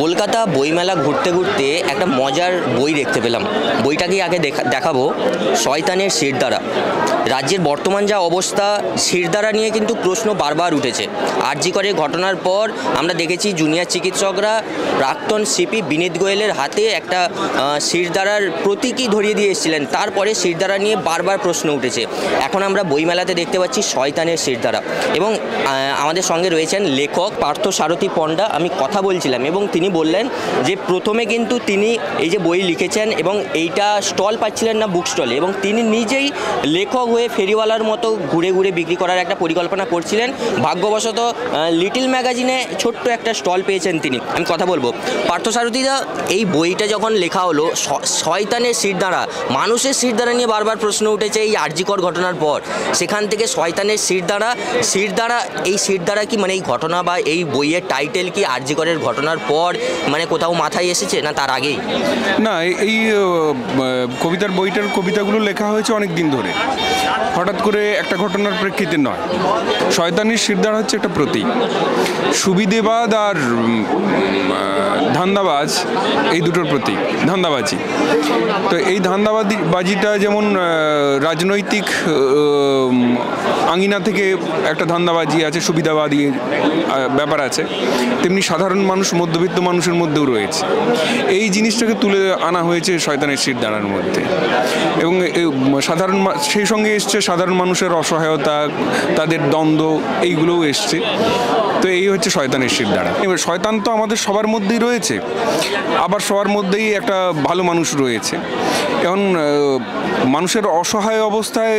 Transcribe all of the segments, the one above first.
কলকাতা বইমেলা ঘুরতে ঘুরতে একটা মজার বই দেখতে পেলাম। বইটাকেই আগে দেখাবো, শয়তানের শিরদাঁড়া। রাজ্যের বর্তমান যা অবস্থা, শিরদাঁড়া নিয়ে কিন্তু প্রশ্ন বারবার উঠেছে। আরজি করের ঘটনার পর আমরা দেখেছি জুনিয়র চিকিৎসকরা প্রাক্তন সিপি বিনীত গোয়েলের হাতে একটা শিরদাঁড়ার প্রতীকী ধরিয়ে দিয়ে এসেছিলেন। তারপরে শিরদাঁড়া নিয়ে বারবার প্রশ্ন উঠেছে। এখন আমরা বইমেলাতে দেখতে পাচ্ছি শয়তানের শিরদাঁড়া, এবং আমাদের সঙ্গে রয়েছেন লেখক পার্থসারথী পণ্ডা। আমি কথা বলছিলাম এবং তিনি বললেন যে প্রথমে কিন্তু তিনি এই যে বই লিখেছেন এবং এইটা স্টল পাচ্ছিলেন না বুক স্টলে, এবং তিনি নিজেই লেখক হয়ে ফেরিওয়ালার মতো ঘুরে ঘুরে বিক্রি করার একটা পরিকল্পনা করছিলেন। ভাগ্যবশত লিটল ম্যাগাজিনে ছোট্ট একটা স্টল পেয়েছেন তিনি। আমি কথা বলবো পার্থসারথীদা, এই বইটা যখন লেখা হলো শয়তানের শিরদাঁড়া, মানুষের শিরদাঁড়া নিয়ে বারবার প্রশ্ন উঠেছে এই আরজিকর ঘটনার পর। সেখান থেকে শয়তানের শিরদাঁড়া এই শিরদাঁড়া কি মানে এই ঘটনা বা এই বইয়ের টাইটেল কি আরজিকরের ঘটনার পর মানে কোথাও মাথায় এসেছে না তার আগেই? না, এই বইটার কবিতাগুলো লেখা হয়েছে অনেক দিন ধরে, হঠাৎ করে একটা ঘটনার প্রেক্ষিতে নয়। শয়তানের শিরদাঁড়া হচ্ছে একটা প্রতীক। সুবিধেবাদ আর ধান্দাবাজ, এই দুটোর প্রতীক, ধান্দাবাজি। তো এই ধান্দাবাজিটা যেমন রাজনৈতিক আঙিনা থেকে একটা ধান্দাবাজি আছে, সুবিধাবাদী ব্যাপার আছে, তেমনি সাধারণ মানুষ, মধ্যবিত্ত মানুষের মধ্যেও রয়েছে। এই জিনিসটাকে তুলে আনা হয়েছে শয়তানের শিরদাঁড়ার মধ্যে, এবং সেই সঙ্গে এসছে সাধারণ মানুষের অসহায়তা, তাদের দ্বন্দ্ব, এইগুলোও এসছে। তো এই হচ্ছে শয়তানের শিরদাঁড়া। এবার শয়তান তো আমাদের সবার মধ্যেই রয়েছে, আবার সবার মধ্যেই একটা ভালো মানুষ রয়েছে। এখন মানুষের অসহায় অবস্থায়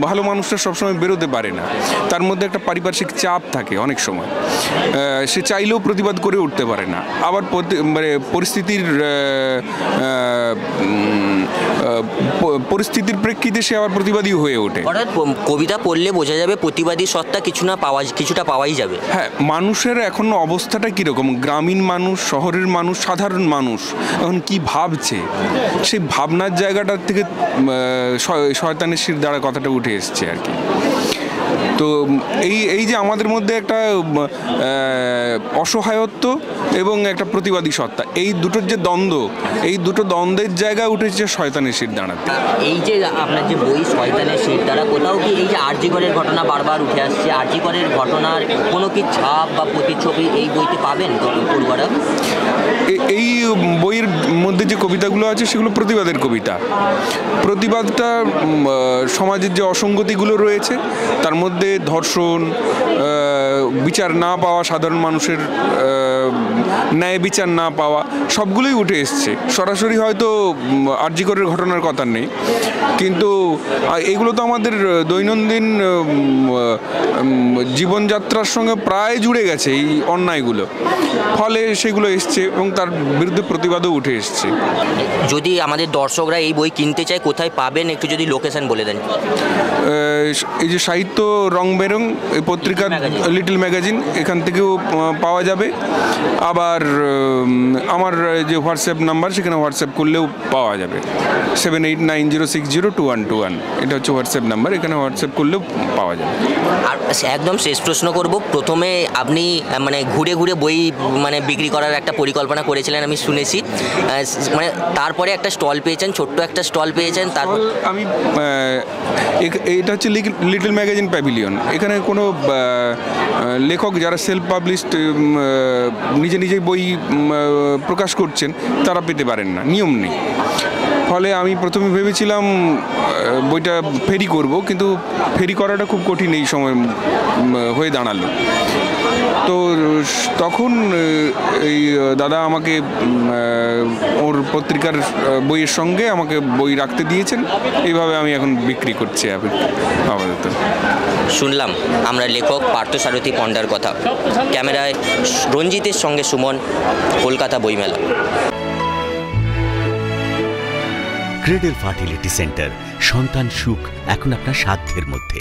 ভালো মানুষটা সবসময় বেরোতে পারে না, তার মধ্যে একটা পারিপার্শ্বিক চাপ থাকে অনেক সময়, সে চাইলেও প্রতিবাদ করে উঠতে পারে না। আবার পরিস্থিতির প্রেক্ষিতে সে আবার প্রতিবাদী হয়ে ওঠে। অর্থাৎ কবিতা পড়লে বোঝা যাবে প্রতিবাদী সত্তা কিছুটা পাওয়াই যাবে। হ্যাঁ, মানুষের এখন অবস্থাটা কীরকম, গ্রামীণ মানুষ, শহরের মানুষ, সাধারণ মানুষ এখন কি ভাবছে, সেই ভাবনার জায়গাটার থেকে শয়তানের শিরদাঁড়া কথাটা উঠে এসছে আর কি। তো এই যে আমাদের মধ্যে একটা অসহায়ত্ব এবং একটা প্রতিবাদী সত্তা, এই দুটোর যে দ্বন্দ্ব, এই দুটো দ্বন্দ্বের জায়গায় উঠেছে শয়তানের শিরদাঁড়া। এই যে আপনার যে বই শয়তানের শিরদাঁড়া, কোথাও কি এই যে আরজিকরের ঘটনা বারবার উঠে আসছে, আরজিকরের ঘটনার কোনো কি ছাপ বা প্রতিচ্ছবি এই বইতে পাবেন পড়ুয়ারা? এই বইয়ের মধ্যে যে কবিতাগুলো আছে সেগুলো প্রতিবাদের কবিতা। প্রতিবাদটা সমাজের যে অসঙ্গতিগুলো রয়েছে তার মধ্যে ধর্ষণ, বিচার না পাওয়া, সাধারণ মানুষের ন্যায় বিচার না পাওয়া, সবগুলোই উঠে এসছে। সরাসরি হয়তো আরজিকরের ঘটনার কথা নেই, কিন্তু এগুলো তো আমাদের দৈনন্দিন জীবনযাত্রার সঙ্গে প্রায় জুড়ে গেছে এই অন্যায়গুলো, ফলে সেগুলো এসছে এবং তার বিরুদ্ধে প্রতিবাদও উঠে এসছে। যদি আমাদের দর্শকরা এই বই কিনতে চায় কোথায় পাবেন, একটু যদি লোকেশন বলে দেন। এই যে সাহিত্য রং বেরং এই পত্রিকার লিটল ম্যাগাজিন, এখান থেকেও পাওয়া যাবে। আবার আমার যে হোয়াটসঅ্যাপ নাম্বার, সেখানে হোয়াটসঅ্যাপ করলেও পাওয়া যাবে, 7890602121, এটা হচ্ছে হোয়াটসঅ্যাপ নাম্বার, এখানে হোয়াটসঅ্যাপ করলেও পাওয়া যাবে। আর একদম শেষ প্রশ্ন করব, প্রথমে আপনি মানে ঘুরে ঘুরে বই মানে বিক্রি করার একটা পরিকল্পনা করেছিলেন আমি শুনেছি, মানে তারপরে একটা স্টল পেয়েছেন, ছোট্ট একটা স্টল পেয়েছেন। তারপর আমি এটা হচ্ছে লিটল ম্যাগাজিন প্যাভিলিয়ন। এখানে কোনো লেখক যারা সেলফ পাবলিশড নিজেই বই প্রকাশ করছেন তারা পেতে পারেন না, নিয়ম নেই। ফলে আমি প্রথমে ভেবেছিলাম বইটা ফেরি করব, কিন্তু ফেরি করাটা খুব কঠিন এই সময় হয়ে দাঁড়ালো। তো তখন এই দাদা আমাকে ওর পত্রিকার বইয়ের সঙ্গে আমাকে বই রাখতে দিয়েছেন, এইভাবে আমি এখন বিক্রি করছি আপাতত। শুনলাম আমরা লেখক পার্থসারথী পণ্ডার কথা। ক্যামেরায় রঞ্জিতের সঙ্গে সুমন, কলকাতা বইমেলা। ক্রেডেল ফার্টিলিটি সেন্টার, সন্তান সুখ এখন আপনার সাধ্যের মধ্যে।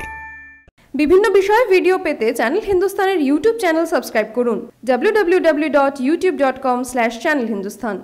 বিভিন্ন বিষয়ে ভিডিও পেতে চ্যানেল হিন্দুস্তানের ইউটিউব চ্যানেল সাবস্ক্রাইব করুন www.youtube.com/channelhindustan।